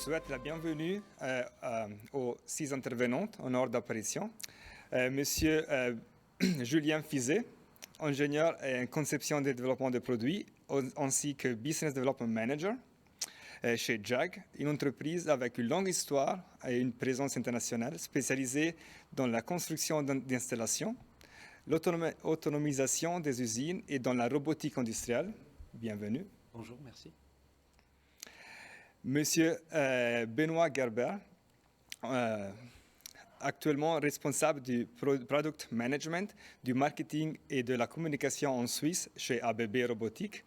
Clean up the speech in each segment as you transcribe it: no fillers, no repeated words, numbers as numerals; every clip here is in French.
souhaite la bienvenue aux 6 intervenantes en ordre d'apparition. Monsieur Julien Fizet, ingénieur en conception et développement de produits, ainsi que Business Development Manager chez JAG, une entreprise avec une longue histoire et une présence internationale spécialisée dans la construction d'installations, l'autonomisation des usines et dans la robotique industrielle. Bienvenue. Bonjour, merci. Monsieur Benoît Gerber, actuellement responsable du Product Management, du marketing et de la communication en Suisse chez ABB Robotique,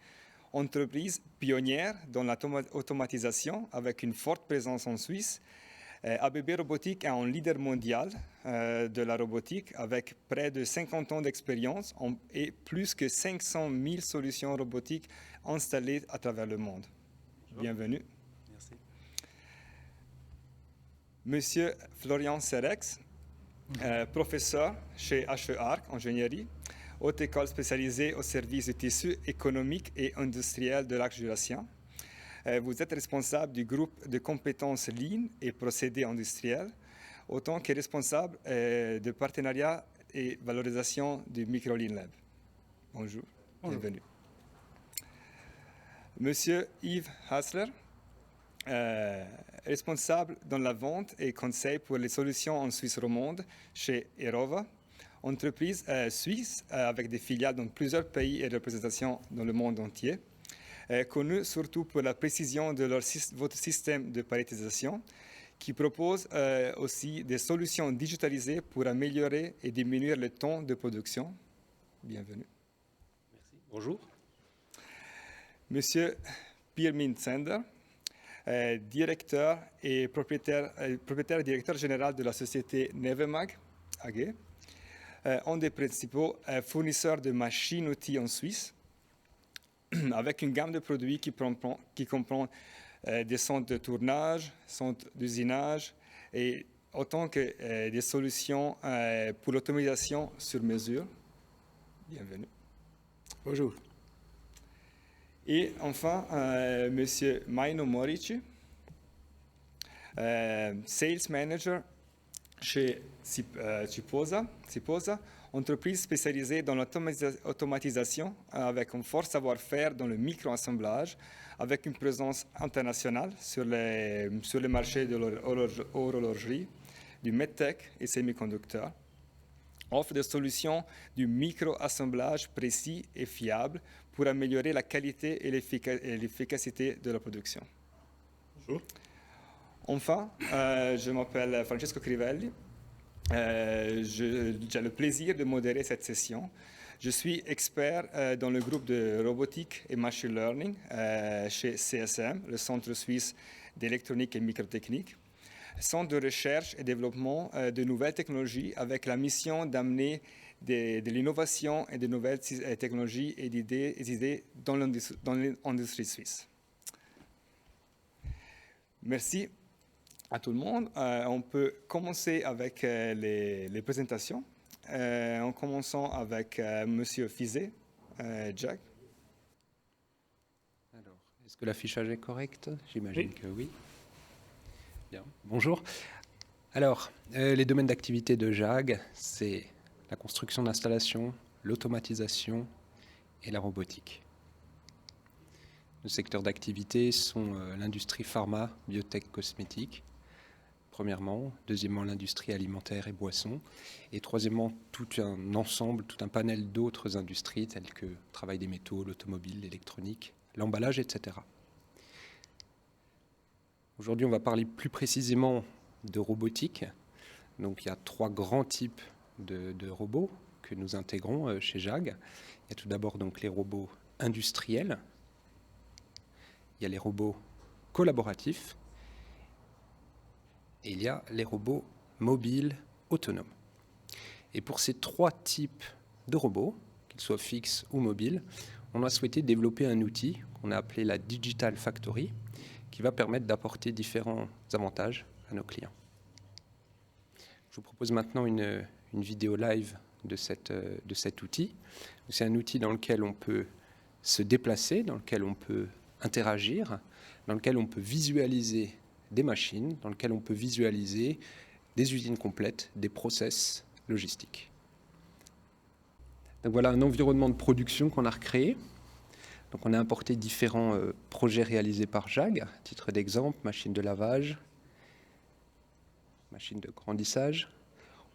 entreprise pionnière dans l'automatisation avec une forte présence en Suisse. ABB Robotique est un leader mondial de la robotique avec près de 50 ans d'expérience et plus que 500 000 solutions robotiques installées à travers le monde. Bonjour. Bienvenue. Merci. Monsieur Florian Serex, professeur chez HE Arc Ingénierie, haute école spécialisée au service du tissu économique et industriel de l'arc jurassien. Vous êtes responsable du groupe de compétences Lean et procédés industriels, autant que responsable de partenariat et valorisation du Micro Lean Lab. Bonjour. Bienvenue. Monsieur Yves Hassler, responsable dans la vente et conseil pour les solutions en Suisse romande chez Erova, entreprise suisse avec des filiales dans plusieurs pays et représentations dans le monde entier, connue surtout pour la précision de votre système de palettisation, qui propose aussi des solutions digitalisées pour améliorer et diminuer le temps de production. Bienvenue. Merci. Bonjour. Monsieur Pirmin Sender, directeur et propriétaire directeur général de la société Nevemag AG, un des principaux fournisseurs de machines-outils en Suisse, avec une gamme de produits qui comprend des centres de tournage, centres d'usinage et autant que des solutions pour l'automatisation sur mesure. Bienvenue. Bonjour. Et enfin, Monsieur Maino Morici, Sales Manager chez Ciposa, entreprise spécialisée dans l'automatisation avec un fort savoir-faire dans le micro-assemblage, avec une présence internationale sur les marchés de l'horlogerie, du medtech et semi-conducteurs. Offre des solutions du micro-assemblage précis et fiable pour améliorer la qualité et l'efficacité de la production. Bonjour. Enfin, je m'appelle Francesco Crivelli. J'ai le plaisir de modérer cette session. Je suis expert dans le groupe de robotique et machine learning chez CSM, le Centre suisse d'électronique et microtechnique. Centre de recherche et développement de nouvelles technologies avec la mission d'amener de l'innovation et de nouvelles technologies et idées dans l'industrie suisse. Merci à tout le monde. On peut commencer avec les présentations, en commençant avec Monsieur Fizet, Jack. Alors, est-ce que l'affichage est correct? J'imagine que oui. Bien. Bonjour. Alors, les domaines d'activité de JAG, c'est la construction d'installations, l'automatisation et la robotique. Nos secteurs d'activité sont l'industrie pharma, biotech, cosmétique, premièrement. Deuxièmement, l'industrie alimentaire et boissons. Et troisièmement, tout un ensemble, tout un panel d'autres industries telles que le travail des métaux, l'automobile, l'électronique, l'emballage, etc. Aujourd'hui, on va parler plus précisément de robotique. Donc, il y a 3 grands types de robots que nous intégrons chez JAG. Il y a tout d'abord donc les robots industriels. Il y a les robots collaboratifs. Et il y a les robots mobiles autonomes. Et pour ces 3 types de robots, qu'ils soient fixes ou mobiles, on a souhaité développer un outil qu'on a appelé la Digital Factory, qui va permettre d'apporter différents avantages à nos clients. Je vous propose maintenant une vidéo live de cet outil. C'est un outil dans lequel on peut se déplacer, dans lequel on peut interagir, dans lequel on peut visualiser des machines dans lesquelles on peut visualiser des usines complètes, des process logistiques. Donc voilà un environnement de production qu'on a recréé. Donc on a importé différents projets réalisés par JAG, à titre d'exemple, machine de lavage, machine de grandissage.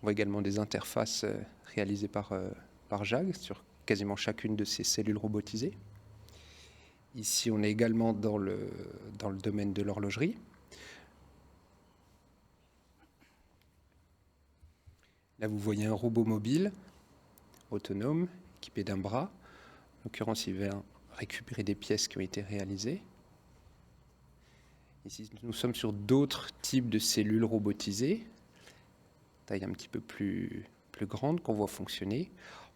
On voit également des interfaces réalisées par JAG sur quasiment chacune de ces cellules robotisées. Ici, on est également dans le domaine de l'horlogerie. Là, vous voyez un robot mobile, autonome, équipé d'un bras. En l'occurrence, il vient récupérer des pièces qui ont été réalisées. Ici, nous sommes sur d'autres types de cellules robotisées, taille un petit peu plus grande, qu'on voit fonctionner.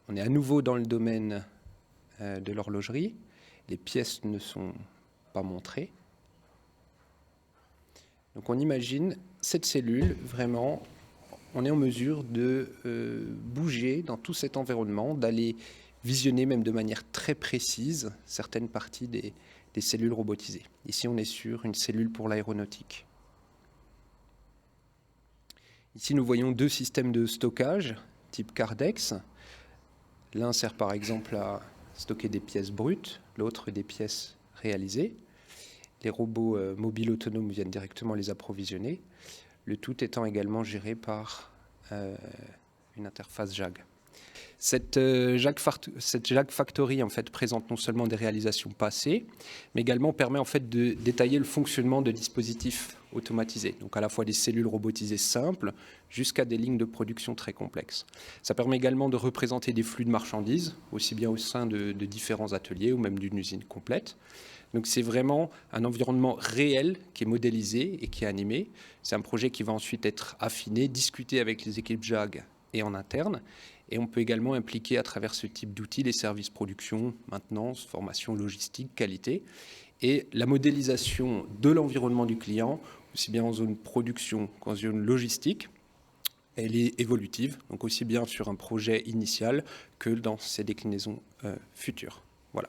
On est à nouveau dans le domaine de l'horlogerie. Les pièces ne sont pas montrées. Donc on imagine cette cellule, vraiment, on est en mesure de bouger dans tout cet environnement, d'aller visionner même de manière très précise certaines parties des cellules robotisées. Ici, on est sur une cellule pour l'aéronautique. Ici, nous voyons deux systèmes de stockage type Cardex. L'un sert par exemple à stocker des pièces brutes, l'autre des pièces réalisées. Les robots mobiles autonomes viennent directement les approvisionner, le tout étant également géré par une interface JAG. Cette JAG Factory en fait, présente non seulement des réalisations passées, mais également permet en fait, de détailler le fonctionnement de dispositifs automatisés, donc à la fois des cellules robotisées simples jusqu'à des lignes de production très complexes. Ça permet également de représenter des flux de marchandises, aussi bien au sein de différents ateliers ou même d'une usine complète. Donc c'est vraiment un environnement réel qui est modélisé et qui est animé. C'est un projet qui va ensuite être affiné, discuté avec les équipes JAG et en interne. Et on peut également impliquer à travers ce type d'outils les services production, maintenance, formation, logistique, qualité. Et la modélisation de l'environnement du client, aussi bien en zone production qu'en zone logistique, elle est évolutive, donc aussi bien sur un projet initial que dans ses déclinaisons futures. Voilà.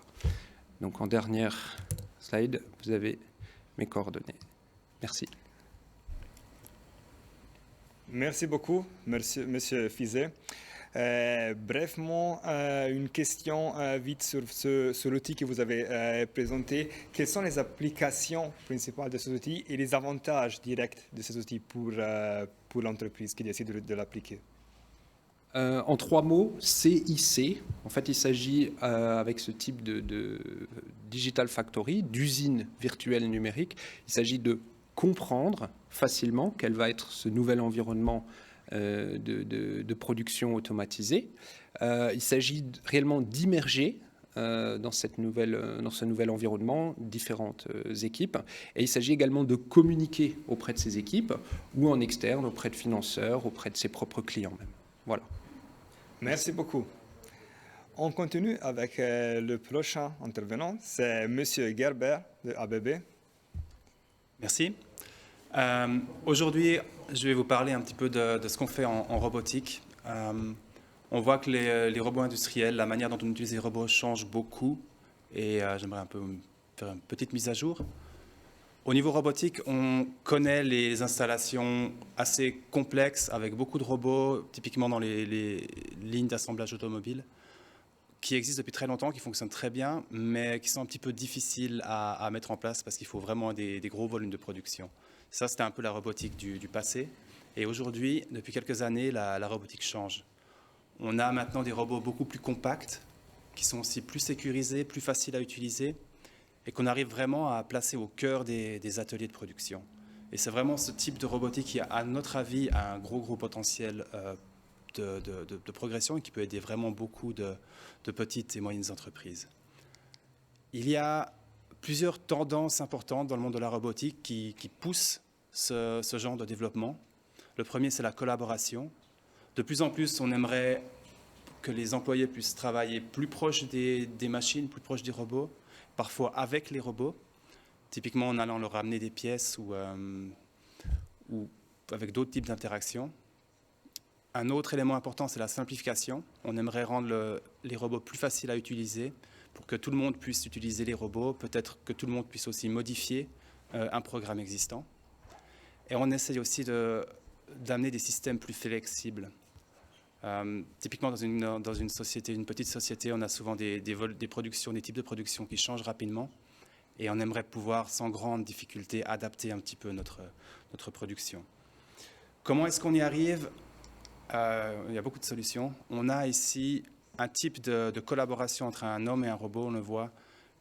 Donc en dernière slide, vous avez mes coordonnées. Merci. Merci beaucoup, Monsieur Fizet. Brièvement, une question vite sur l'outil que vous avez présenté. Quelles sont les applications principales de cet outil et les avantages directs de cet outil pour l'entreprise qui décide de l'appliquer? En 3 mots, CIC. En fait, il s'agit, avec ce type de Digital Factory, d'usine virtuelle numérique, il s'agit de comprendre facilement quel va être ce nouvel environnement de production automatisée. Il s'agit réellement d'immerger dans ce nouvel environnement différentes équipes. Et il s'agit également de communiquer auprès de ces équipes ou en externe, auprès de financeurs, auprès de ses propres clients même. Voilà. Merci beaucoup. On continue avec le prochain intervenant, c'est Monsieur Gerber de ABB. Merci. Aujourd'hui, je vais vous parler un petit peu de ce qu'on fait en robotique. On voit que les robots industriels, la manière dont on utilise les robots change beaucoup et j'aimerais un peu faire une petite mise à jour. Au niveau robotique, on connaît les installations assez complexes avec beaucoup de robots, typiquement dans les lignes d'assemblage automobile, qui existent depuis très longtemps, qui fonctionnent très bien, mais qui sont un petit peu difficiles à mettre en place parce qu'il faut vraiment des gros volumes de production. Ça, c'était un peu la robotique du passé. Et aujourd'hui, depuis quelques années, la robotique change. On a maintenant des robots beaucoup plus compacts, qui sont aussi plus sécurisés, plus faciles à utiliser, et qu'on arrive vraiment à placer au cœur des ateliers de production. Et c'est vraiment ce type de robotique qui, à notre avis, a un gros potentiel de progression et qui peut aider vraiment beaucoup de petites et moyennes entreprises. Il y a plusieurs tendances importantes dans le monde de la robotique qui poussent ce genre de développement. Le premier, c'est la collaboration. De plus en plus, on aimerait que les employés puissent travailler plus proche des machines, plus proche des robots, parfois avec les robots, typiquement en allant leur amener des pièces ou avec d'autres types d'interactions. Un autre élément important, c'est la simplification. On aimerait rendre les robots plus faciles à utiliser pour que tout le monde puisse utiliser les robots, peut-être que tout le monde puisse aussi modifier un programme existant. Et on essaye aussi d'amener des systèmes plus flexibles. Typiquement, dans une société, une petite société, on a souvent des productions, des types de production qui changent rapidement. Et on aimerait pouvoir, sans grande difficulté, adapter un petit peu notre production. Comment est-ce qu'on y arrive? Il y a beaucoup de solutions. On a ici un type de collaboration entre un homme et un robot, on le voit.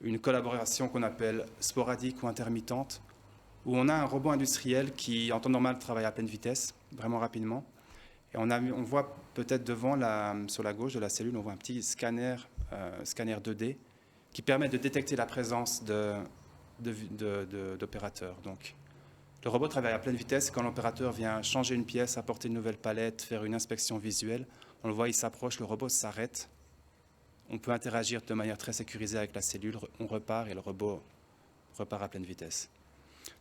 Une collaboration qu'on appelle sporadique ou intermittente, où on a un robot industriel qui, en temps normal, travaille à pleine vitesse, vraiment rapidement. Et on voit peut-être devant, sur la gauche de la cellule, on voit un petit scanner 2D qui permet de détecter la présence d'opérateurs. Donc, le robot travaille à pleine vitesse. Quand l'opérateur vient changer une pièce, apporter une nouvelle palette, faire une inspection visuelle, on le voit, il s'approche, le robot s'arrête. On peut interagir de manière très sécurisée avec la cellule, on repart et le robot repart à pleine vitesse.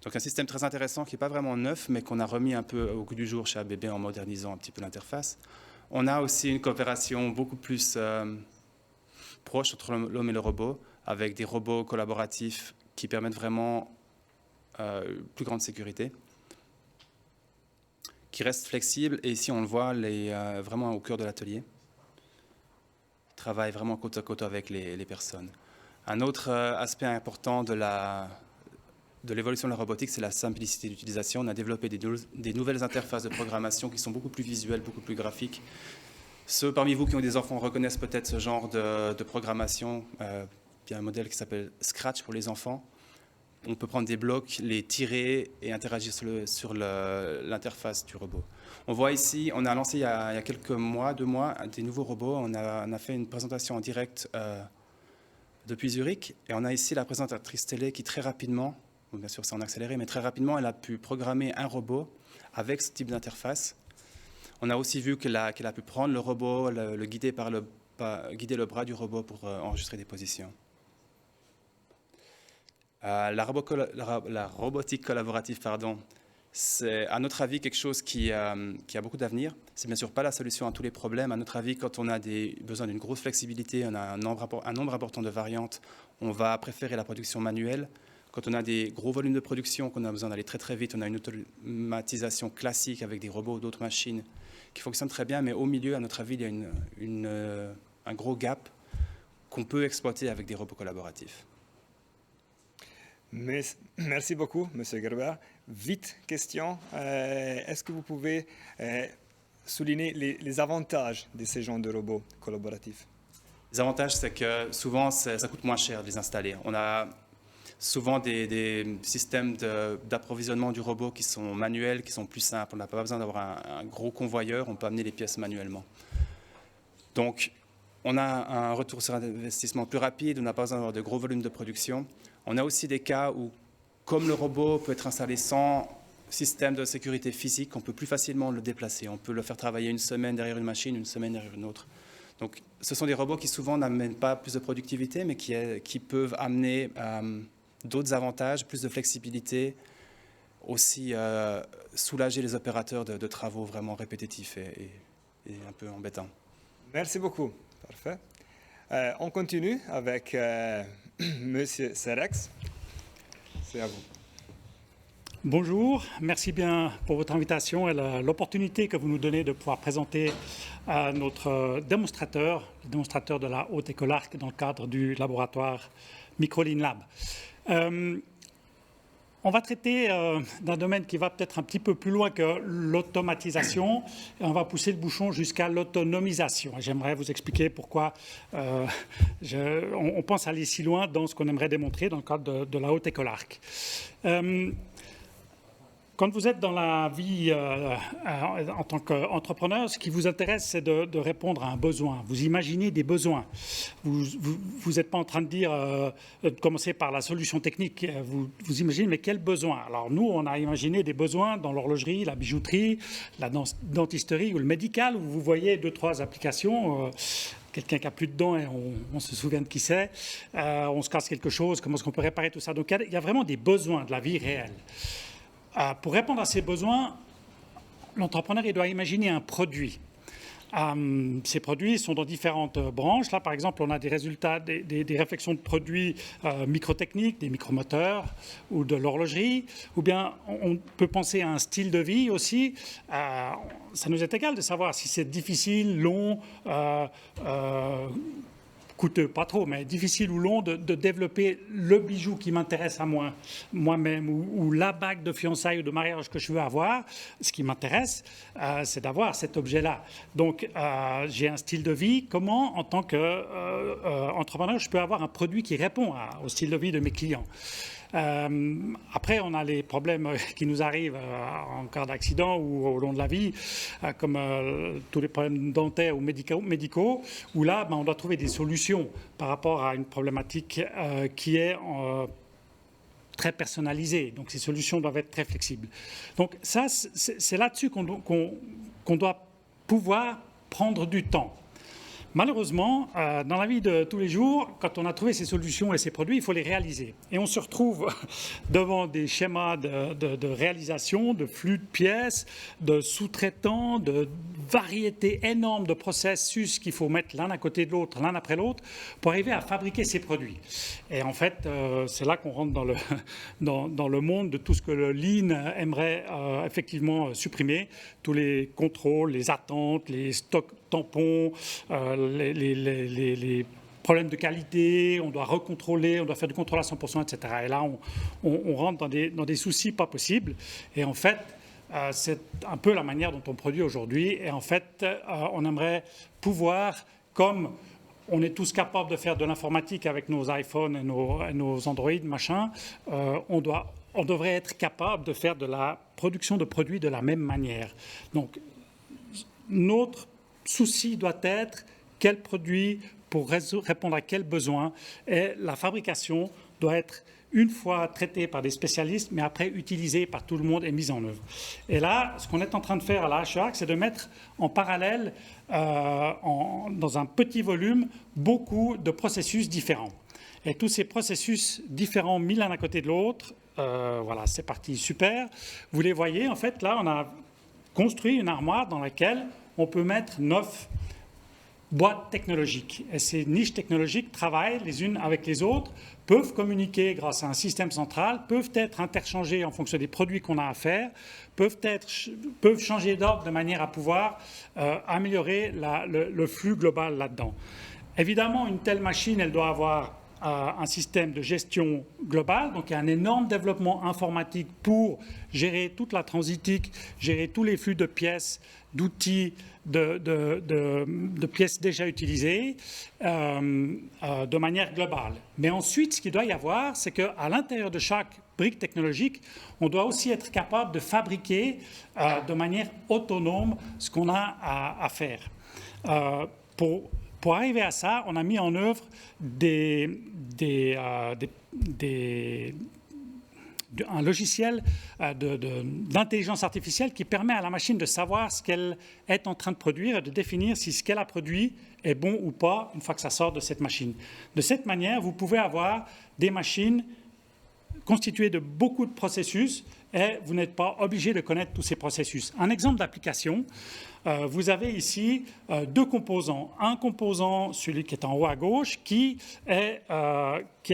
Donc un système très intéressant qui n'est pas vraiment neuf, mais qu'on a remis un peu au goût du jour chez ABB en modernisant un petit peu l'interface. On a aussi une coopération beaucoup plus proche entre l'homme et le robot, avec des robots collaboratifs qui permettent vraiment plus grande sécurité, qui restent flexibles. Et ici, on le voit vraiment au cœur de l'atelier. Ils travaillent vraiment côte à côte avec les personnes. Un autre aspect important de l'évolution de la robotique, c'est la simplicité d'utilisation. On a développé des nouvelles interfaces de programmation qui sont beaucoup plus visuelles, beaucoup plus graphiques. Ceux parmi vous qui ont des enfants reconnaissent peut-être ce genre de programmation. Il y a un modèle qui s'appelle Scratch pour les enfants. On peut prendre des blocs, les tirer et interagir sur l'interface du robot. On voit ici, on a lancé il y a quelques mois, 2 mois, des nouveaux robots. On a fait une présentation en direct depuis Zurich. Et on a ici la présentatrice télé qui très rapidement, bien sûr c'est en accéléré, mais très rapidement, elle a pu programmer un robot avec ce type d'interface. On a aussi vu qu'elle a pu prendre le robot, le guider guider le bras du robot pour enregistrer des positions. La robotique collaborative, c'est à notre avis quelque chose qui a beaucoup d'avenir. C'est bien sûr pas la solution à tous les problèmes. À notre avis, quand on a besoin d'une grosse flexibilité, on a un nombre important de variantes, on va préférer la production manuelle. Quand on a des gros volumes de production, qu'on a besoin d'aller très très vite, on a une automatisation classique avec des robots ou d'autres machines qui fonctionnent très bien. Mais au milieu, à notre avis, il y a un gros gap qu'on peut exploiter avec des robots collaboratifs. Merci beaucoup, M. Gerber. Vite, question. Est-ce que vous pouvez souligner les avantages de ces genres de robots collaboratifs? Les avantages, c'est que souvent, ça coûte moins cher de les installer. On a souvent des systèmes d'approvisionnement du robot qui sont manuels, qui sont plus simples. On n'a pas besoin d'avoir un gros convoyeur, on peut amener les pièces manuellement. Donc, on a un retour sur investissement plus rapide, on n'a pas besoin d'avoir de gros volumes de production. On a aussi des cas où, comme le robot peut être installé sans système de sécurité physique, on peut plus facilement le déplacer. On peut le faire travailler une semaine derrière une machine, une semaine derrière une autre. Donc, ce sont des robots qui souvent n'amènent pas plus de productivité, mais qui peuvent amener d'autres avantages, plus de flexibilité, aussi soulager les opérateurs de travaux vraiment répétitifs et un peu embêtants. Merci beaucoup. Parfait. On continue avec Monsieur Serex. C'est à vous. Bonjour, merci bien pour votre invitation et l'opportunité que vous nous donnez de pouvoir présenter notre démonstrateur, le démonstrateur de la Haute École Arc dans le cadre du laboratoire Microline Lab. On va traiter d'un domaine qui va peut-être un petit peu plus loin que l'automatisation et on va pousser le bouchon jusqu'à l'autonomisation. J'aimerais vous expliquer pourquoi on pense aller si loin dans ce qu'on aimerait démontrer dans le cadre de la Haute École Arc. Quand vous êtes dans la vie en tant qu'entrepreneur, ce qui vous intéresse, c'est de répondre à un besoin. Vous imaginez des besoins. Vous n'êtes pas en train de dire, de commencer par la solution technique. Vous imaginez, mais quel besoin? Alors nous, on a imaginé des besoins dans l'horlogerie, la bijouterie, la dentisterie ou le médical, où vous voyez 2-3 applications. Quelqu'un qui n'a plus de dents et on se souvient de qui c'est. On se casse quelque chose, comment est-ce qu'on peut réparer tout ça? Donc il y a vraiment des besoins de la vie réelle. Pour répondre à ces besoins, l'entrepreneur il doit imaginer un produit. Ces produits sont dans différentes branches. Là, par exemple, on a des résultats des réflexions de produits microtechniques, des micromoteurs ou de l'horlogerie. Ou bien, on peut penser à un style de vie aussi. Ça nous est égal de savoir si c'est difficile, long, coûteux, pas trop, mais difficile ou long de développer le bijou qui m'intéresse à moi-même ou la bague de fiançailles ou de mariage que je veux avoir. Ce qui m'intéresse, c'est d'avoir cet objet-là. Donc, j'ai un style de vie. Comment, en tant qu'entrepreneur, je peux avoir un produit qui répond au style de vie de mes clients? Après, on a les problèmes qui nous arrivent en cas d'accident ou au long de la vie, comme tous les problèmes dentaires ou médicaux, où là, on doit trouver des solutions par rapport à une problématique qui est très personnalisée. Donc, ces solutions doivent être très flexibles. Donc, ça, c'est là-dessus qu'on doit pouvoir prendre du temps. Malheureusement, dans la vie de tous les jours, quand on a trouvé ces solutions et ces produits, il faut les réaliser. Et on se retrouve devant des schémas de réalisation, de flux de pièces, de sous-traitants, de variétés énormes de processus qu'il faut mettre l'un à côté de l'autre, l'un après l'autre, pour arriver à fabriquer ces produits. Et en fait, c'est là qu'on rentre dans le monde de tout ce que le Lean aimerait effectivement supprimer, tous les contrôles, les attentes, les stocks tampons, les problèmes de qualité, on doit recontrôler, on doit faire du contrôle à 100%, etc. Et là, on rentre dans des soucis pas possibles. Et en fait, c'est un peu la manière dont on produit aujourd'hui. Et en fait, on aimerait pouvoir, comme on est tous capables de faire de l'informatique avec nos iPhones et nos Android, machin, on devrait être capable de faire de la production de produits de la même manière. Donc, notre souci doit être quel produit pour répondre à quel besoin, et la fabrication doit être une fois traitée par des spécialistes, mais après utilisée par tout le monde et mise en œuvre. Et là, ce qu'on est en train de faire à la HEAC, c'est de mettre en parallèle, dans un petit volume, beaucoup de processus différents. Et tous ces processus différents mis l'un à côté de l'autre, voilà, c'est parti, super. Vous les voyez, en fait, là, on a construit une armoire dans laquelle on peut mettre 9 boîtes technologiques. Et ces niches technologiques travaillent les unes avec les autres, peuvent communiquer grâce à un système central, peuvent être interchangées en fonction des produits qu'on a à faire, peuvent changer d'ordre de manière à pouvoir améliorer le flux global là-dedans. Évidemment, une telle machine, elle doit avoir un système de gestion globale, donc il y a un énorme développement informatique pour gérer toute la transitique, gérer tous les flux de pièces, d'outils, de pièces déjà utilisées de manière globale. Mais ensuite, ce qu'il doit y avoir, c'est qu'à l'intérieur de chaque brique technologique, on doit aussi être capable de fabriquer de manière autonome ce qu'on a à faire. Pour arriver à ça, on a mis en œuvre un logiciel d'intelligence artificielle qui permet à la machine de savoir ce qu'elle est en train de produire et de définir si ce qu'elle a produit est bon ou pas une fois que ça sort de cette machine. De cette manière, vous pouvez avoir des machines constituées de beaucoup de processus et vous n'êtes pas obligé de connaître tous ces processus. Un exemple d'application, vous avez ici 2 composants. Un composant, celui qui est en haut à gauche, qui est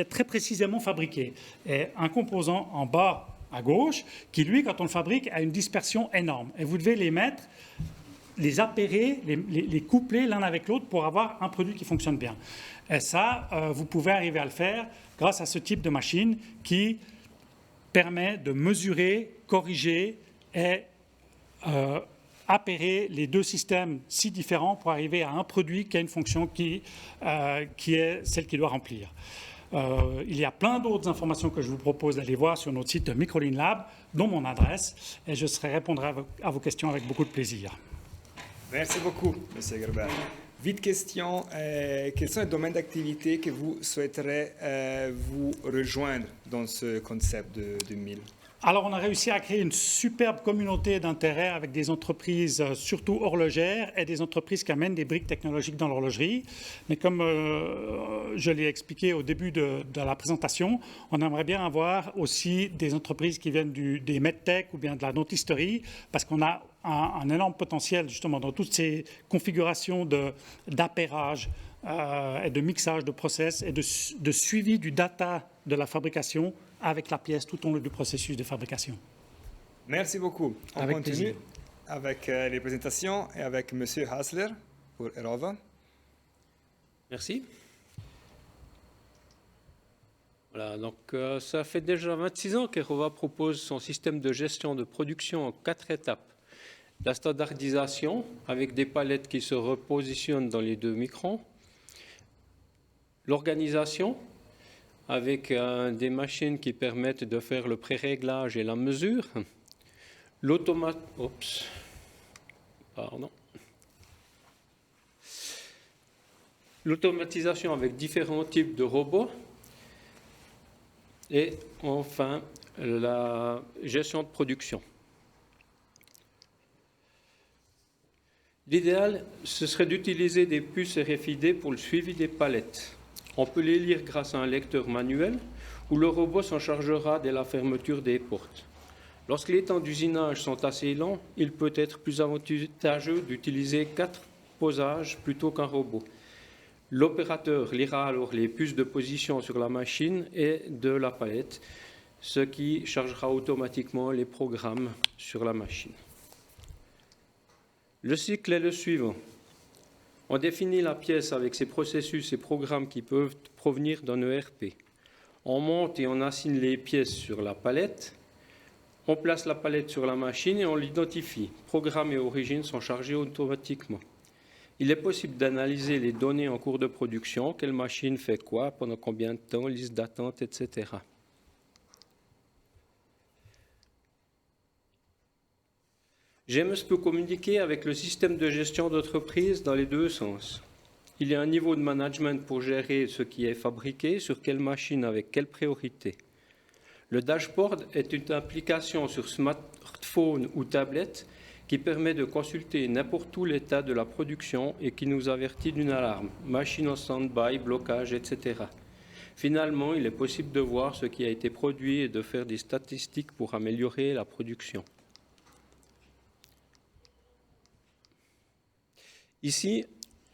très précisément fabriqué. Et un composant en bas à gauche, qui lui, quand on le fabrique, a une dispersion énorme. Et vous devez les mettre, les appairer, les coupler l'un avec l'autre pour avoir un produit qui fonctionne bien. Et ça, vous pouvez arriver à le faire grâce à ce type de machine qui permet de mesurer, corriger et appairer les 2 systèmes si différents pour arriver à un produit qui a une fonction qui est celle qu'il doit remplir. Il y a plein d'autres informations que je vous propose d'aller voir sur notre site Microlean Lab, dont mon adresse, et je répondrai à vos questions avec beaucoup de plaisir. Merci beaucoup, M. Gerber. Vite question, quels sont les domaines d'activité que vous souhaiterez vous rejoindre dans ce concept de 1000 ? Alors, on a réussi à créer une superbe communauté d'intérêt avec des entreprises, surtout horlogères, et des entreprises qui amènent des briques technologiques dans l'horlogerie. Mais comme je l'ai expliqué au début de la présentation, on aimerait bien avoir aussi des entreprises qui viennent des medtech ou bien de la dentisterie, parce qu'on a un énorme potentiel justement dans toutes ces configurations d'appairage et de mixage de process et de suivi du data de la fabrication avec la pièce tout au long du processus de fabrication. Merci beaucoup. On Avec continue plaisir. avec les présentations et avec M. Hasler pour Erova. Merci. Voilà, donc ça fait déjà 26 ans qu'Erova propose son système de gestion de production en 4 étapes. La standardisation avec des palettes qui se repositionnent dans les 2 microns. L'organisation avec des machines qui permettent de faire le pré-réglage et la mesure. L'automatisation avec différents types de robots. Et enfin, la gestion de production. L'idéal, ce serait d'utiliser des puces RFID pour le suivi des palettes. On peut les lire grâce à un lecteur manuel où le robot s'en chargera dès la fermeture des portes. Lorsque les temps d'usinage sont assez lents, il peut être plus avantageux d'utiliser 4 posages plutôt qu'un robot. L'opérateur lira alors les puces de position sur la machine et de la palette, ce qui chargera automatiquement les programmes sur la machine. Le cycle est le suivant. On définit la pièce avec ses processus et programmes qui peuvent provenir d'un ERP. On monte et on assigne les pièces sur la palette. On place la palette sur la machine et on l'identifie. Programme et origine sont chargés automatiquement. Il est possible d'analyser les données en cours de production, quelle machine fait quoi, pendant combien de temps, liste d'attente, etc. GMS peut communiquer avec le système de gestion d'entreprise dans les 2 sens. Il y a un niveau de management pour gérer ce qui est fabriqué, sur quelle machine, avec quelle priorité. Le dashboard est une application sur smartphone ou tablette qui permet de consulter n'importe où l'état de la production et qui nous avertit d'une alarme, machine en stand-by, blocage, etc. Finalement, il est possible de voir ce qui a été produit et de faire des statistiques pour améliorer la production. Ici,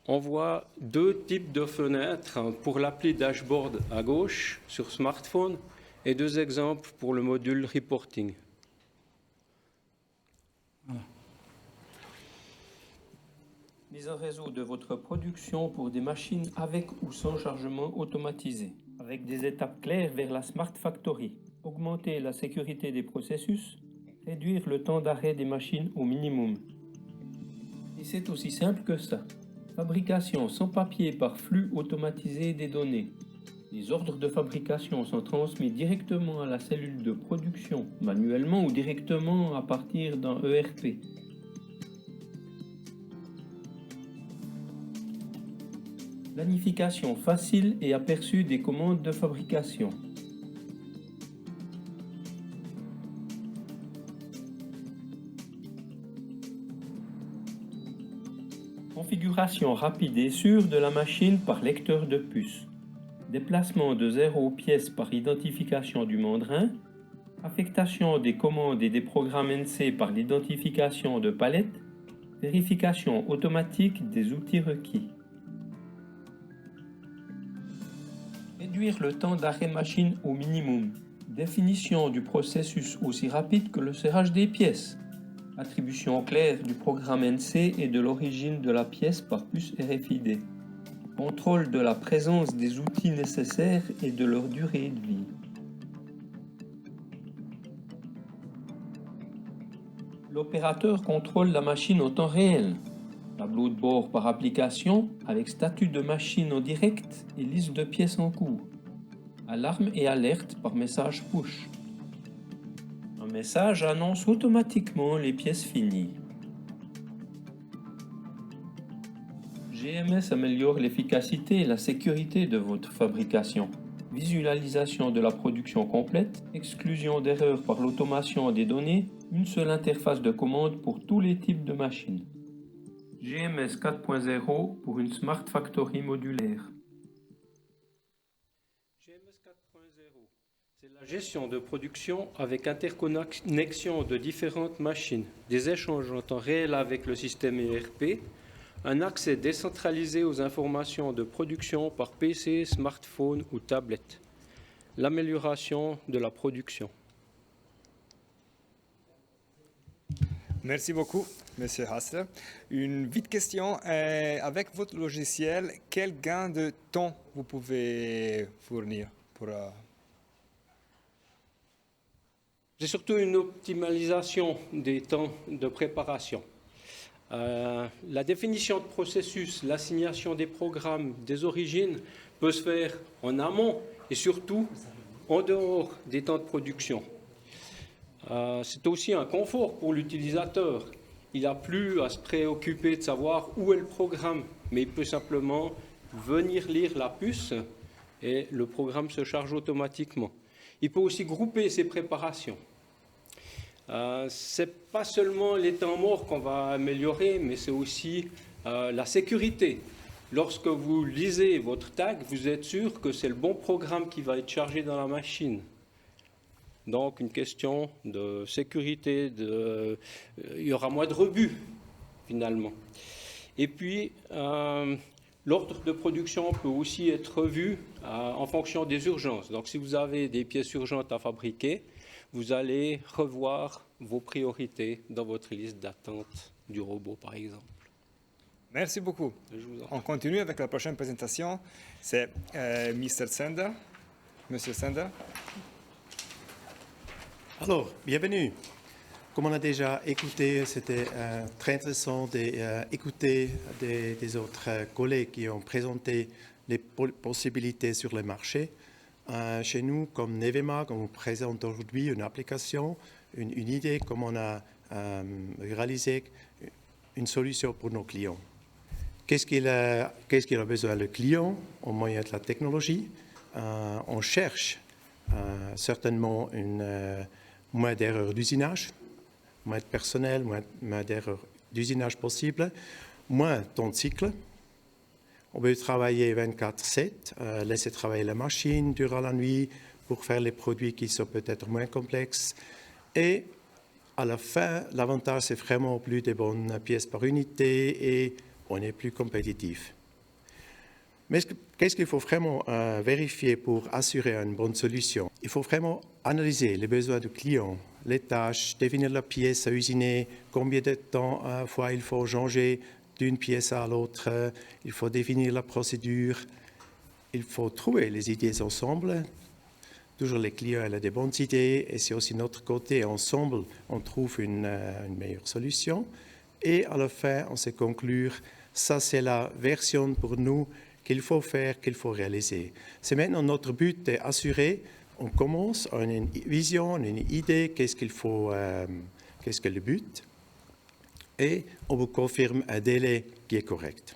on voit 2 types de fenêtres pour l'appli dashboard à gauche sur smartphone et 2 exemples pour le module reporting. Voilà. Mise en réseau de votre production pour des machines avec ou sans chargement automatisé, avec des étapes claires vers la Smart Factory. Augmenter la sécurité des processus, réduire le temps d'arrêt des machines au minimum. Et c'est aussi simple que ça. Fabrication sans papier par flux automatisé des données. Les ordres de fabrication sont transmis directement à la cellule de production, manuellement ou directement à partir d'un ERP. Planification facile et aperçu des commandes de fabrication. Configuration rapide et sûre de la machine par lecteur de puce. Déplacement de 0 pièces par identification du mandrin. Affectation des commandes et des programmes NC par l'identification de palettes. Vérification automatique des outils requis. Réduire le temps d'arrêt machine au minimum. Définition du processus aussi rapide que le serrage des pièces. Attribution claire du programme NC et de l'origine de la pièce par puce RFID. Contrôle de la présence des outils nécessaires et de leur durée de vie. L'opérateur contrôle la machine en temps réel. Tableau de bord par application avec statut de machine en direct et liste de pièces en cours. Alarme et alerte par message push. Un message annonce automatiquement les pièces finies. GMS améliore l'efficacité et la sécurité de votre fabrication. visualisation de la production complète, exclusion d'erreurs par l'automation des données, une seule interface de commande pour tous les types de machines. GMS 4.0 pour une Smart Factory modulaire. GMS 4.0, c'est la gestion de production avec interconnexion de différentes machines, des échanges en temps réel avec le système ERP, un accès décentralisé aux informations de production par PC, smartphone ou tablette, l'amélioration de la production. Merci beaucoup, Monsieur Hassler. Une vite question. Avec votre logiciel, quel gain de temps vous pouvez fournir pour, C'est surtout une optimalisation des temps de préparation. La définition de processus, l'assignation des programmes, des origines peut se faire en amont et surtout en dehors des temps de production. C'est aussi un confort pour l'utilisateur. Il n'a plus à se préoccuper de savoir où est le programme, mais il peut simplement venir lire la puce et le programme se charge automatiquement. Il peut aussi grouper ses préparations. Ce n'est pas seulement les temps morts qu'on va améliorer, mais c'est aussi la sécurité. Lorsque vous lisez votre tag, vous êtes sûr que c'est le bon programme qui va être chargé dans la machine. Donc, une question de sécurité, il y aura moins de rebut, finalement. Et puis, l'ordre de production peut aussi être revu en fonction des urgences. Donc, si vous avez des pièces urgentes à fabriquer, vous allez revoir vos priorités dans votre liste d'attente du robot, par exemple. Merci beaucoup. On continue avec la prochaine présentation. C'est Mr. Sender. Monsieur Sender. Alors, bienvenue. Comme on a déjà écouté, c'était très intéressant d'écouter des autres collègues qui ont présenté les possibilités sur le marché. Chez nous, comme Nevemag, on vous présente aujourd'hui une application, une idée, comme on a réalisé une solution pour nos clients. Qu'est-ce qu'il a besoin le client au moyen de la technologie? On cherche certainement moins d'erreurs d'usinage, moins de personnel, moins d'erreurs d'usinage possible, moins temps de cycle. On veut travailler 24/7, laisser travailler la machine durant la nuit pour faire les produits qui sont peut-être moins complexes. Et à la fin, l'avantage, c'est vraiment plus de bonnes pièces par unité et on est plus compétitif. Mais qu'est-ce qu'il faut vraiment vérifier pour assurer une bonne solution? Il faut vraiment analyser les besoins du client, les tâches, définir la pièce à usiner, combien de temps fois il faut changer d'une pièce à l'autre, il faut définir la procédure, il faut trouver les idées ensemble. Toujours les clients ont des bonnes idées et c'est aussi notre côté, ensemble, on trouve une meilleure solution. Et à la fin, on se conclure, ça c'est la version pour nous qu'il faut faire, qu'il faut réaliser. C'est maintenant notre but d'assurer, on commence, on a une vision, une idée, qu'est-ce que le but, et on vous confirme un délai qui est correct.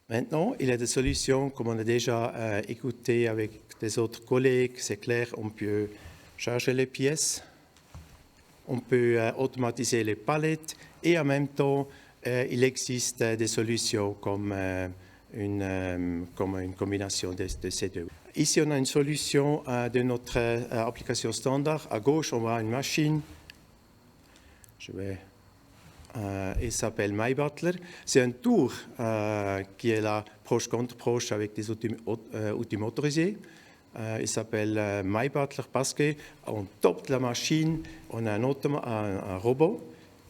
Maintenant, il y a des solutions, comme on a déjà écouté avec des autres collègues, c'est clair, on peut charger les pièces, on peut automatiser les palettes et en même temps, il existe des solutions comme une combinaison de ces deux. Ici, on a une solution de notre application standard. À gauche, on voit une machine. Il s'appelle MyButler. C'est un tour qui est là proche contre proche avec des outils motorisés. Il s'appelle MyButler parce qu'en top de la machine, on a un robot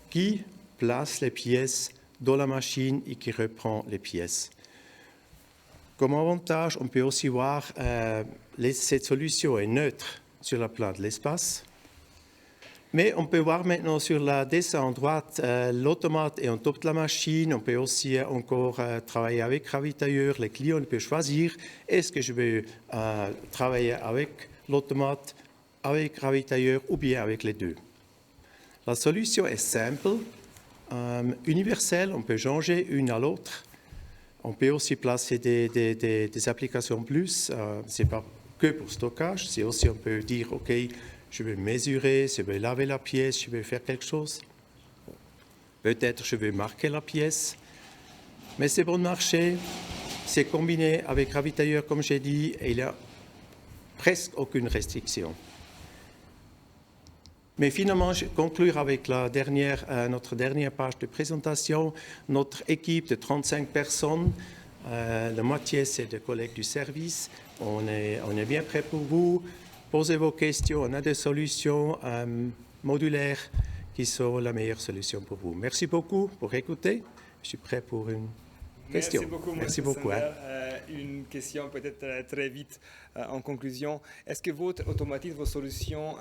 qui place les pièces dans la machine et qui reprend les pièces. Comme avantage, on peut aussi voir cette solution est neutre sur le plan de l'espace. Mais on peut voir maintenant sur la dessin en droite, l'automate est en top de la machine. On peut aussi encore travailler avec ravitailleur. Les clients peuvent choisir est-ce que je veux travailler avec l'automate, avec ravitailleur ou bien avec les deux. La solution est simple, universelle. On peut changer une à l'autre. On peut aussi placer des applications plus. Ce n'est pas que pour stockage, c'est aussi on peut dire, OK, je vais mesurer, je vais laver la pièce, je vais faire quelque chose. Peut-être je vais marquer la pièce. Mais c'est bon marché, c'est combiné avec ravitailleur, comme j'ai dit, et il n'y a presque aucune restriction. Mais finalement, je vais conclure avec notre dernière page de présentation. Notre équipe de 35 personnes, la moitié c'est des collègues du service. On est bien prêt pour vous. Posez vos questions, on a des solutions modulaires qui sont la meilleure solution pour vous. Merci beaucoup pour écouter. Je suis prêt pour une question. Merci beaucoup. Une question peut-être très vite en conclusion. Est-ce que votre automatisme, vos solutions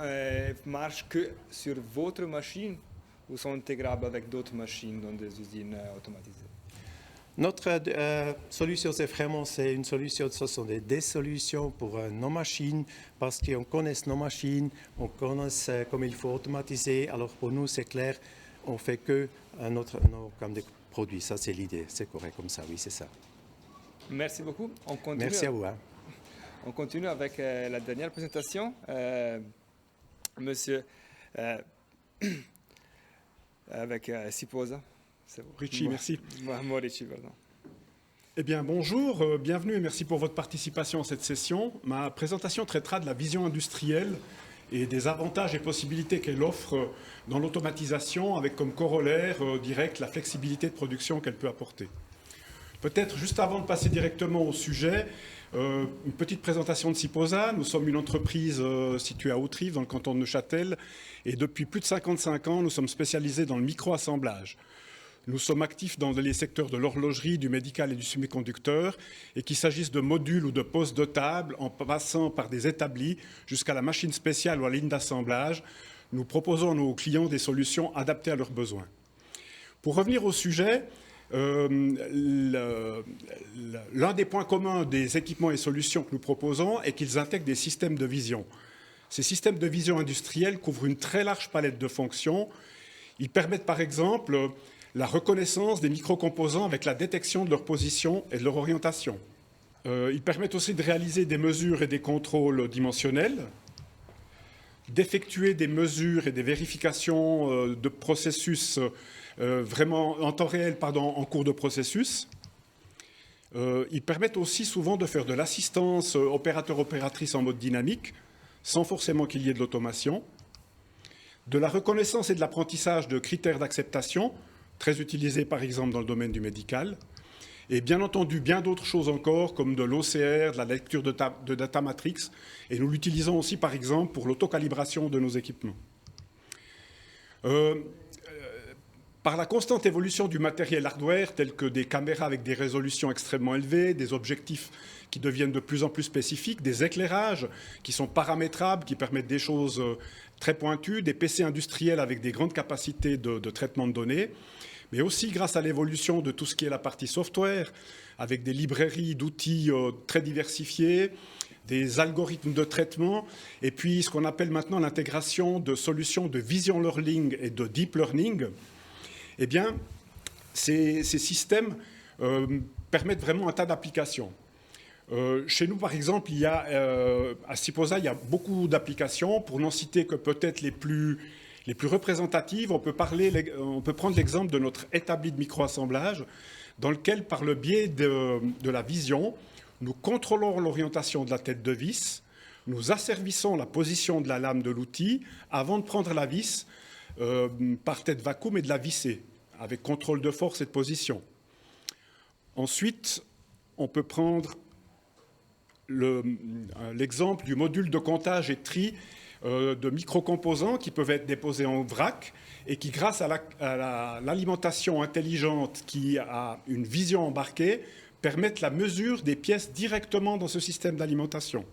marchent que sur votre machine ou sont intégrables avec d'autres machines dans des usines automatisées? Notre solution, c'est une solution, ce sont des solutions pour nos machines, parce qu'on connaît nos machines, on connaît comme il faut automatiser. Alors pour nous, c'est clair, on fait que nos gammes de produits. Ça, c'est l'idée. C'est correct comme ça, oui, c'est ça. Merci beaucoup. On continue. Merci à vous. On continue avec la dernière présentation. Monsieur, avec Siposa. Richie, merci. Moi, Richie, pardon. Eh bien, bonjour, bienvenue et merci pour votre participation à cette session. Ma présentation traitera de la vision industrielle et des avantages et possibilités qu'elle offre dans l'automatisation, avec comme corollaire direct la flexibilité de production qu'elle peut apporter. Peut-être juste avant de passer directement au sujet, une petite présentation de Siposa. Nous sommes une entreprise située à Hauterive, dans le canton de Neuchâtel, et depuis plus de 55 ans, nous sommes spécialisés dans le micro-assemblage. Nous sommes actifs dans les secteurs de l'horlogerie, du médical et du semi-conducteur, et qu'il s'agisse de modules ou de postes de table, en passant par des établis jusqu'à la machine spéciale ou à la ligne d'assemblage, nous proposons à nos clients des solutions adaptées à leurs besoins. Pour revenir au sujet, l'un des points communs des équipements et solutions que nous proposons est qu'ils intègrent des systèmes de vision. Ces systèmes de vision industrielle couvrent une très large palette de fonctions. Ils permettent par exemple la reconnaissance des microcomposants avec la détection de leur position et de leur orientation. Ils permettent aussi de réaliser des mesures et des contrôles dimensionnels, d'effectuer des mesures et des vérifications de processus vraiment en temps réel, en cours de processus. Ils permettent aussi souvent de faire de l'assistance opérateur-opératrice en mode dynamique, sans forcément qu'il y ait de l'automation, de la reconnaissance et de l'apprentissage de critères d'acceptation, très utilisés par exemple dans le domaine du médical, et bien entendu bien d'autres choses encore comme de l'OCR, de la lecture de data matrix, et nous l'utilisons aussi par exemple pour l'autocalibration de nos équipements. Par la constante évolution du matériel hardware, tel que des caméras avec des résolutions extrêmement élevées, des objectifs qui deviennent de plus en plus spécifiques, des éclairages qui sont paramétrables, qui permettent des choses très pointues, des PC industriels avec des grandes capacités de traitement de données, mais aussi grâce à l'évolution de tout ce qui est la partie software, avec des librairies d'outils très diversifiés, des algorithmes de traitement, et puis ce qu'on appelle maintenant l'intégration de solutions de vision learning et de deep learning. Eh bien, ces systèmes permettent vraiment un tas d'applications. Chez nous, par exemple, il y a, à Siposa, il y a beaucoup d'applications. Pour n'en citer que peut-être les plus représentatives, on peut prendre l'exemple de notre établi de microassemblage, dans lequel, par le biais de la vision, nous contrôlons l'orientation de la tête de vis, nous asservissons la position de la lame de l'outil avant de prendre la vis par tête vacuum et de la visser, avec contrôle de force et de position. Ensuite, on peut prendre l'exemple du module de comptage et de tri de microcomposants qui peuvent être déposés en vrac et qui, grâce à l'alimentation intelligente qui a une vision embarquée, permettent la mesure des pièces directement dans ce système d'alimentation.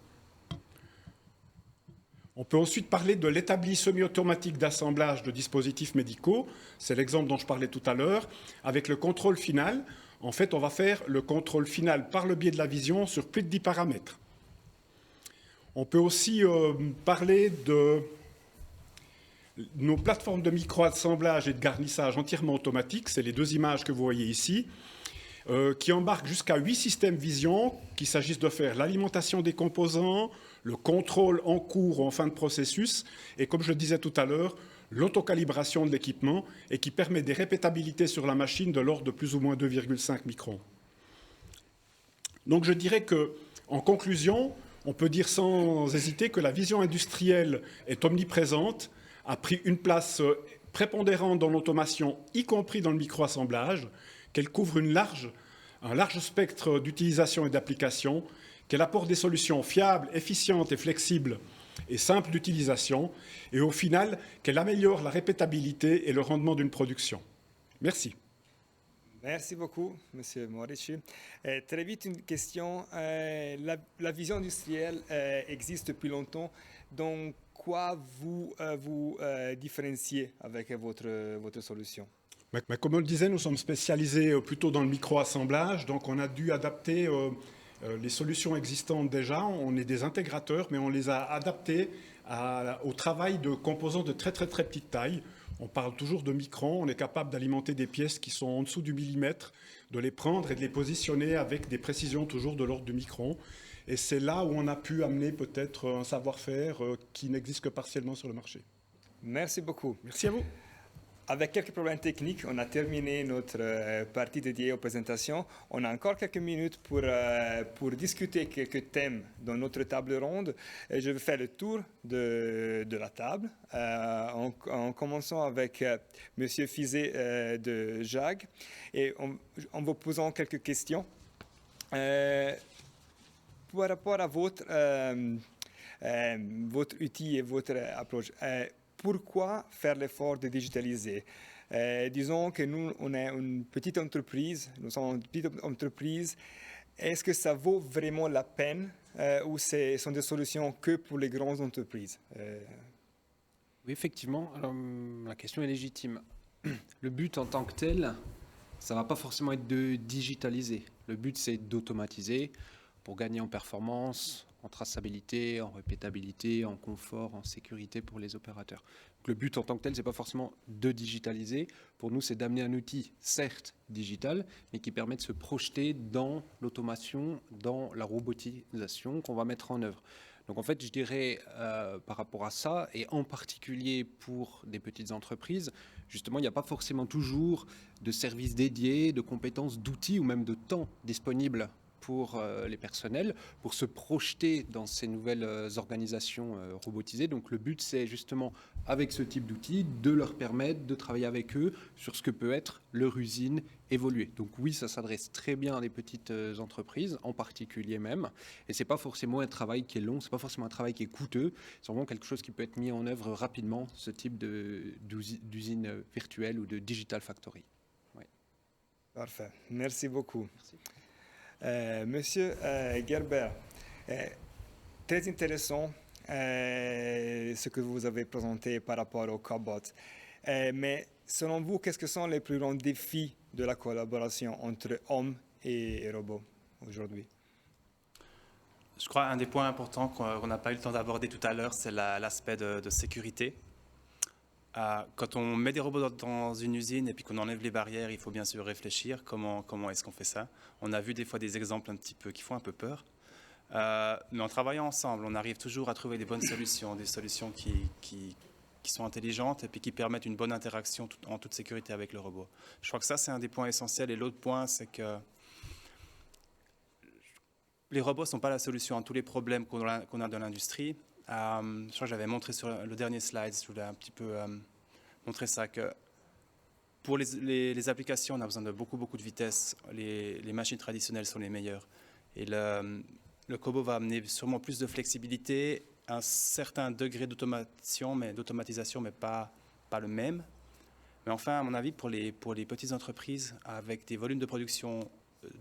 On peut ensuite parler de l'établi semi-automatique d'assemblage de dispositifs médicaux. C'est l'exemple dont je parlais tout à l'heure. Avec le contrôle final, en fait, on va faire le contrôle final par le biais de la vision sur plus de 10 paramètres. On peut aussi parler de nos plateformes de micro-assemblage et de garnissage entièrement automatiques. C'est les deux images que vous voyez ici. qui embarque jusqu'à 8 systèmes vision, qu'il s'agisse de faire l'alimentation des composants, le contrôle en cours ou en fin de processus, et comme je le disais tout à l'heure, l'autocalibration de l'équipement, et qui permet des répétabilités sur la machine de l'ordre de plus ou moins 2,5 microns. Donc je dirais que, en conclusion, on peut dire sans hésiter que la vision industrielle est omniprésente, a pris une place prépondérante dans l'automation, y compris dans le microassemblage, qu'elle couvre un large spectre d'utilisation et d'application, qu'elle apporte des solutions fiables, efficientes et flexibles et simples d'utilisation, et au final, qu'elle améliore la répétabilité et le rendement d'une production. Merci. Merci beaucoup, Monsieur Morici. Très vite, une question. La vision industrielle existe depuis longtemps. Donc, quoi vous différenciez avec votre solution? Mais comme on le disait, nous sommes spécialisés plutôt dans le micro-assemblage, donc on a dû adapter les solutions existantes déjà. On est des intégrateurs, mais on les a adaptées au travail de composants de très très très petite taille. On parle toujours de microns, on est capable d'alimenter des pièces qui sont en dessous du millimètre, de les prendre et de les positionner avec des précisions toujours de l'ordre du micron. Et c'est là où on a pu amener peut-être un savoir-faire qui n'existe que partiellement sur le marché. Merci beaucoup. Merci à vous. Avec quelques problèmes techniques, on a terminé notre partie dédiée aux présentations. On a encore quelques minutes pour discuter quelques thèmes dans notre table ronde. Et je vais faire le tour de la table en commençant avec M. Fizet de JAG et en vous posant quelques questions. Par rapport à votre outil et votre approche, pourquoi faire l'effort de digitaliser? Disons que nous, on est une petite entreprise, nous sommes une petite entreprise. Est-ce que ça vaut vraiment la peine ou ce sont des solutions que pour les grandes entreprises? Oui, effectivement. Alors, la question est légitime. Le but en tant que tel, ça ne va pas forcément être de digitaliser. Le but, c'est d'automatiser pour gagner en performance, en traçabilité, en répétabilité, en confort, en sécurité pour les opérateurs. Donc, le but en tant que tel, ce n'est pas forcément de digitaliser. Pour nous, c'est d'amener un outil, certes digital, mais qui permet de se projeter dans l'automation, dans la robotisation qu'on va mettre en œuvre. Donc en fait, je dirais par rapport à ça, et en particulier pour des petites entreprises, justement, il n'y a pas forcément toujours de services dédiés, de compétences, d'outils ou même de temps disponibles pour les personnels, pour se projeter dans ces nouvelles organisations robotisées. Donc le but, c'est justement, avec ce type d'outils, de leur permettre de travailler avec eux sur ce que peut être leur usine évoluée. Donc oui, ça s'adresse très bien à des petites entreprises, en particulier même. Et ce n'est pas forcément un travail qui est long, ce n'est pas forcément un travail qui est coûteux. C'est vraiment quelque chose qui peut être mis en œuvre rapidement, ce type d'usine virtuelle ou de digital factory. Oui. Parfait. Merci beaucoup. Merci. Monsieur Gerber, très intéressant ce que vous avez présenté par rapport au cobot. Mais selon vous, qu'est-ce que sont les plus grands défis de la collaboration entre hommes et robots aujourd'hui? Je crois qu'un des points importants qu'on n'a pas eu le temps d'aborder tout à l'heure, c'est l'aspect de sécurité. Quand on met des robots dans une usine et puis qu'on enlève les barrières, il faut bien sûr réfléchir comment est-ce qu'on fait ça. On a vu des fois des exemples un petit peu qui font un peu peur. Mais en travaillant ensemble, on arrive toujours à trouver des bonnes solutions, des solutions qui sont intelligentes et puis qui permettent une bonne interaction en toute sécurité avec le robot. Je crois que ça, c'est un des points essentiels. Et l'autre point, c'est que les robots ne sont pas la solution à tous les problèmes qu'on a dans l'industrie. Je crois que j'avais montré sur le dernier slide, je voulais un petit peu montrer ça, que pour les applications, on a besoin de beaucoup de vitesse. Les machines traditionnelles sont les meilleures. Et le cobot va amener sûrement plus de flexibilité, un certain degré d'automatisation, mais pas le même. Mais enfin, à mon avis, pour les petites entreprises, avec des volumes de production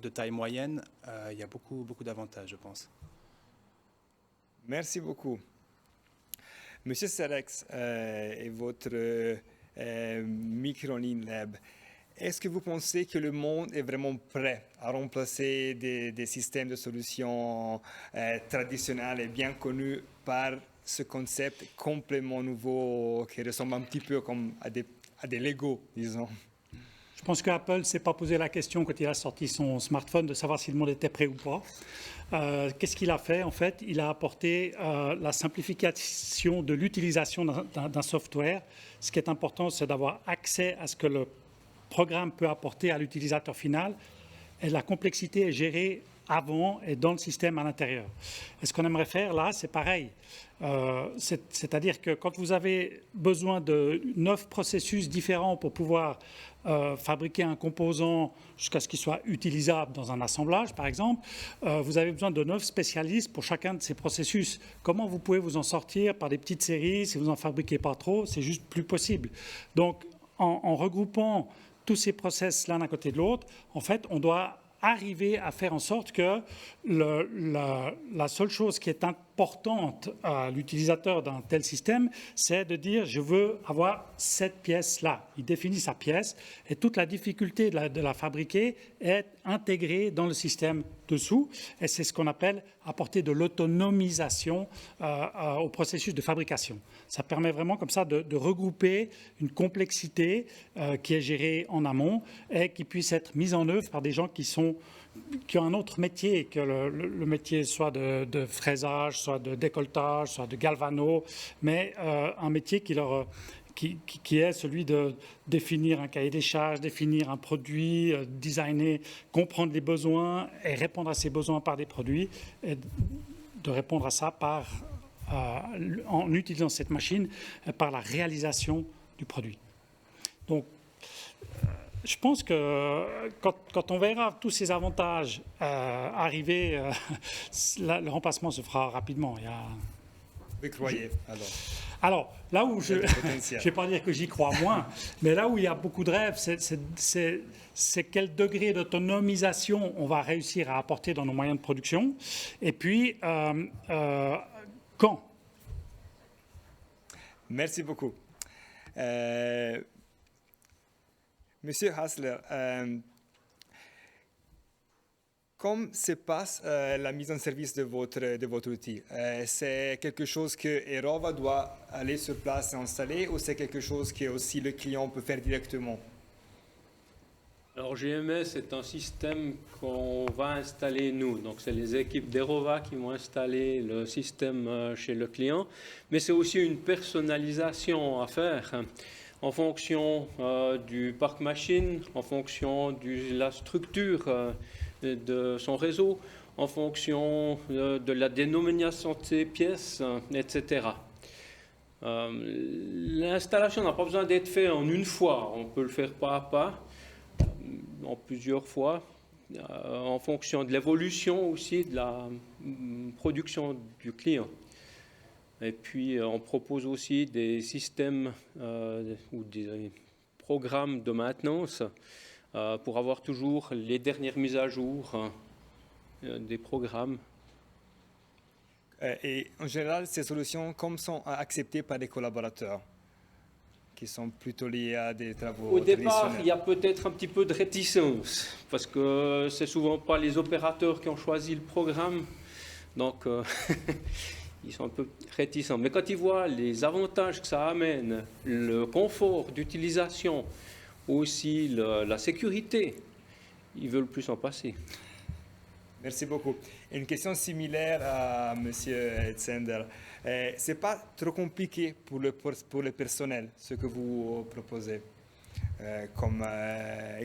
de taille moyenne, il y a beaucoup d'avantages, je pense. Merci beaucoup. Monsieur Serex et votre Microlean Lab, est-ce que vous pensez que le monde est vraiment prêt à remplacer des systèmes de solutions traditionnels et bien connus par ce concept complètement nouveau qui ressemble un petit peu comme à des Lego, disons? Je pense qu'Apple ne s'est pas posé la question quand il a sorti son smartphone de savoir si le monde était prêt ou pas. Qu'est-ce qu'il a fait? En fait, il a apporté la simplification de l'utilisation d'un software. Ce qui est important, c'est d'avoir accès à ce que le programme peut apporter à l'utilisateur final. Et la complexité est gérée avant et dans le système à l'intérieur. Et ce qu'on aimerait faire là, c'est pareil. C'est-à-dire que quand vous avez besoin de 9 processus différents pour pouvoir fabriquer un composant jusqu'à ce qu'il soit utilisable dans un assemblage, par exemple, vous avez besoin de 9 spécialistes pour chacun de ces processus. Comment vous pouvez vous en sortir par des petites séries si vous n'en fabriquez pas trop? C'est juste plus possible. Donc, en regroupant tous ces process l'un à côté de l'autre, en fait, on doit arriver à faire en sorte que la seule chose qui est importante à l'utilisateur d'un tel système, c'est de dire je veux avoir cette pièce-là. Il définit sa pièce et toute la difficulté de la fabriquer est intégrée dans le système dessous et c'est ce qu'on appelle apporter de l'autonomisation au processus de fabrication. Ça permet vraiment comme ça de regrouper une complexité qui est gérée en amont et qui puisse être mise en œuvre par des gens qui ont un autre métier que le métier soit de fraisage, soit de décolletage, soit de galvano, mais un métier qui est celui de définir un cahier des charges, définir un produit, designer, comprendre les besoins et répondre à ces besoins par des produits, et de répondre à ça en utilisant cette machine par la réalisation du produit. Donc, je pense que quand on verra tous ces avantages arriver, le remplacement se fera rapidement. Vous croyez, alors, là où je ne vais pas dire que j'y crois moins, mais là où il y a beaucoup de rêves, c'est quel degré d'autonomisation on va réussir à apporter dans nos moyens de production, et puis quand. Merci beaucoup. Monsieur Hassler, comment se passe la mise en service de votre outil? C'est quelque chose que Erova doit aller sur place et installer ou c'est quelque chose que aussi le client peut faire directement? Alors GMS est un système qu'on va installer nous, donc c'est les équipes d'Erova qui vont installer le système chez le client, mais c'est aussi une personnalisation à faire en fonction du parc machine, en fonction de la structure de son réseau, en fonction de la dénomination de ses pièces, etc. L'installation n'a pas besoin d'être faite en une fois, on peut le faire pas à pas, en plusieurs fois, en fonction de l'évolution aussi de la production du client. Et puis, on propose aussi des systèmes ou des programmes de maintenance pour avoir toujours les dernières mises à jour des programmes. Et en général, ces solutions comme sont acceptées par des collaborateurs qui sont plutôt liés à des travaux Au départ, traditionnels. il y a peut-être un petit peu de réticence parce que c'est souvent pas les opérateurs qui ont choisi le programme. Donc, ils sont un peu réticents. Mais quand ils voient les avantages que ça amène, le confort d'utilisation, aussi la sécurité, ils veulent plus en passer. Merci beaucoup. Une question similaire à M. Zender. Ce n'est pas trop compliqué pour le personnel, ce que vous proposez,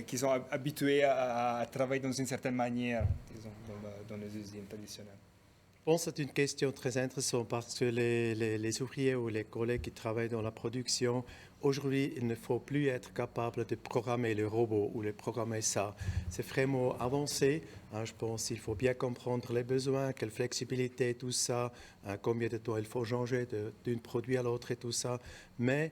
qui sont habitués à travailler dans une certaine manière, disons, dans les usines traditionnelles. Je pense que c'est une question très intéressante parce que les ouvriers ou les collègues qui travaillent dans la production, aujourd'hui, il ne faut plus être capable de programmer le robot ou de programmer ça. C'est vraiment avancé. Je pense qu'il faut bien comprendre les besoins, quelle flexibilité, tout ça, combien de temps il faut changer d'un produit à l'autre et tout ça. Mais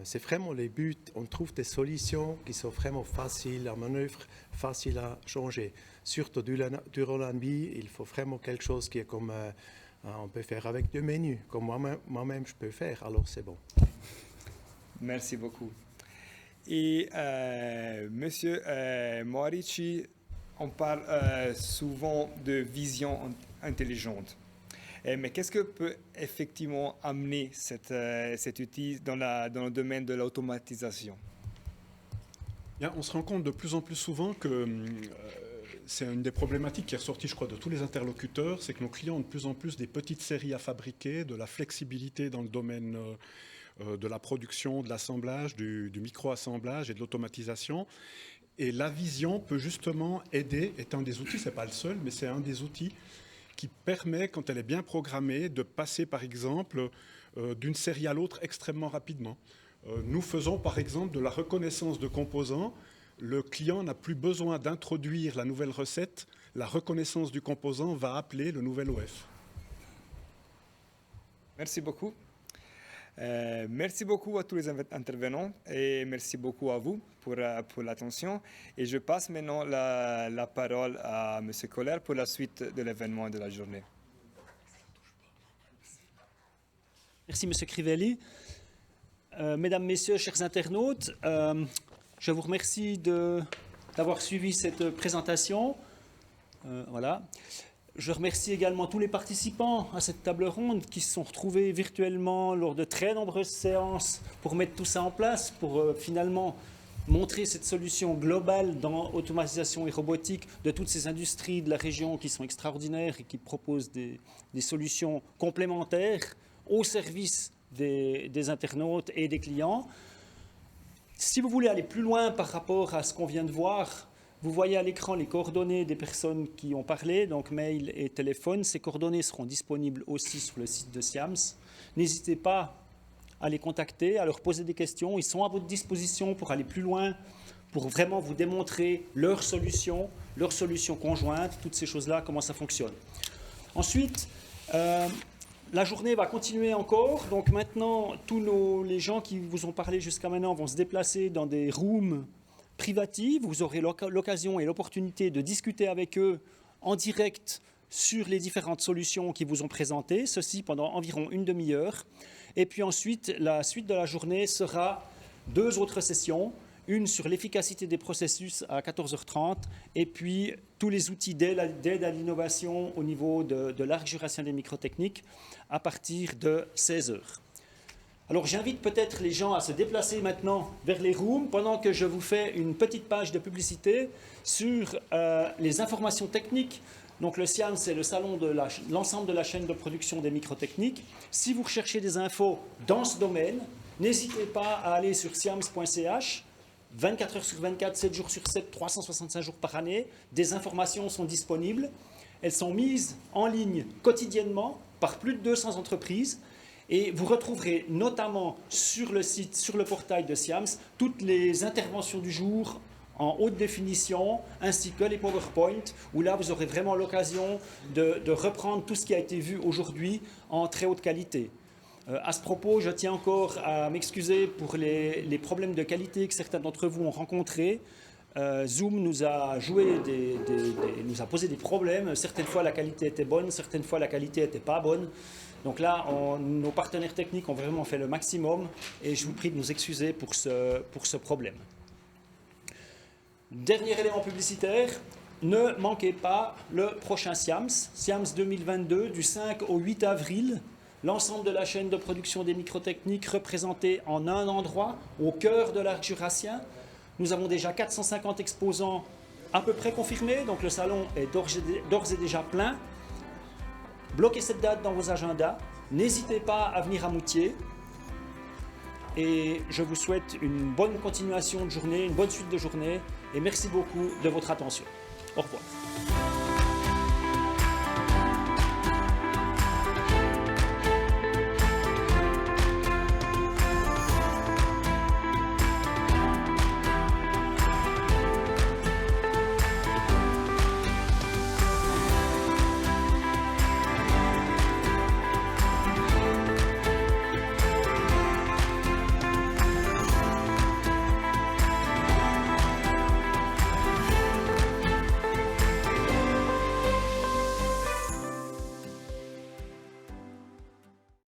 c'est vraiment le but. On trouve des solutions qui sont vraiment faciles à manœuvrer, faciles à changer. Surtout durant la nuit, il faut vraiment quelque chose qui est comme on peut faire avec 2 menus, comme moi-même je peux faire, alors c'est bon. Merci beaucoup. Et Monsieur Morici, on parle souvent de vision intelligente. Mais qu'est-ce que peut effectivement amener cet outil dans le domaine de l'automatisation? Bien, on se rend compte de plus en plus souvent que c'est une des problématiques qui est ressortie, je crois, de tous les interlocuteurs, c'est que nos clients ont de plus en plus des petites séries à fabriquer, de la flexibilité dans le domaine de la production, de l'assemblage, du micro-assemblage et de l'automatisation. Et la vision peut justement aider, est un des outils, ce n'est pas le seul, mais c'est un des outils qui permet, quand elle est bien programmée, de passer par exemple d'une série à l'autre extrêmement rapidement. Nous faisons par exemple de la reconnaissance de composants. Le client n'a plus besoin d'introduire la nouvelle recette. La reconnaissance du composant va appeler le nouvel OF. Merci beaucoup. Merci beaucoup à tous les intervenants et merci beaucoup à vous pour l'attention. Et je passe maintenant la parole à M. Kohler pour la suite de l'événement de la journée. Merci M. Crivelli. Mesdames, Messieurs, chers internautes, je vous remercie d'avoir suivi cette présentation. Voilà. Je remercie également tous les participants à cette table ronde qui se sont retrouvés virtuellement lors de très nombreuses séances pour mettre tout ça en place, pour finalement montrer cette solution globale dans automatisation et robotique de toutes ces industries de la région qui sont extraordinaires et qui proposent des solutions complémentaires au service des internautes et des clients. Si vous voulez aller plus loin par rapport à ce qu'on vient de voir, vous voyez à l'écran les coordonnées des personnes qui ont parlé, donc mail et téléphone. Ces coordonnées seront disponibles aussi sur le site de SIAMS. N'hésitez pas à les contacter, à leur poser des questions. Ils sont à votre disposition pour aller plus loin, pour vraiment vous démontrer leurs solutions conjointes, toutes ces choses-là, comment ça fonctionne. Ensuite, la journée va continuer encore. Donc maintenant, les gens qui vous ont parlé jusqu'à maintenant vont se déplacer dans des rooms privative, vous aurez l'occasion et l'opportunité de discuter avec eux en direct sur les différentes solutions qu'ils vous ont présentées, ceci pendant environ une demi-heure. Et puis ensuite, la suite de la journée sera 2 autres sessions, une sur l'efficacité des processus à 14h30 et puis tous les outils d'aide à l'innovation au niveau de l'arc jurassien des microtechniques à partir de 16h. Alors j'invite peut-être les gens à se déplacer maintenant vers les rooms pendant que je vous fais une petite page de publicité sur les informations techniques. Donc le SIAMS, c'est le salon de l'ensemble de la chaîne de production des microtechniques. Si vous recherchez des infos dans ce domaine, n'hésitez pas à aller sur siams.ch. 24 heures sur 24, 7 jours sur 7, 365 jours par année. Des informations sont disponibles. Elles sont mises en ligne quotidiennement par plus de 200 entreprises. Et vous retrouverez notamment sur le site, sur le portail de SIAMS, toutes les interventions du jour en haute définition, ainsi que les PowerPoint, où là vous aurez vraiment l'occasion de reprendre tout ce qui a été vu aujourd'hui en très haute qualité. À ce propos, je tiens encore à m'excuser pour les problèmes de qualité que certains d'entre vous ont rencontrés. Zoom nous a nous a posé des problèmes. Certaines fois la qualité était bonne, certaines fois la qualité n'était pas bonne. Donc là, nos partenaires techniques ont vraiment fait le maximum et je vous prie de nous excuser pour ce problème. Dernier élément publicitaire, ne manquez pas le prochain SIAMS 2022 du 5 au 8 avril. L'ensemble de la chaîne de production des microtechniques représentée en un endroit, au cœur de l'arc jurassien. Nous avons déjà 450 exposants à peu près confirmés, donc le salon est d'ores et déjà plein. Bloquez cette date dans vos agendas. N'hésitez pas à venir à Moutier. Et je vous souhaite une bonne continuation de journée, une bonne suite de journée. Et merci beaucoup de votre attention. Au revoir.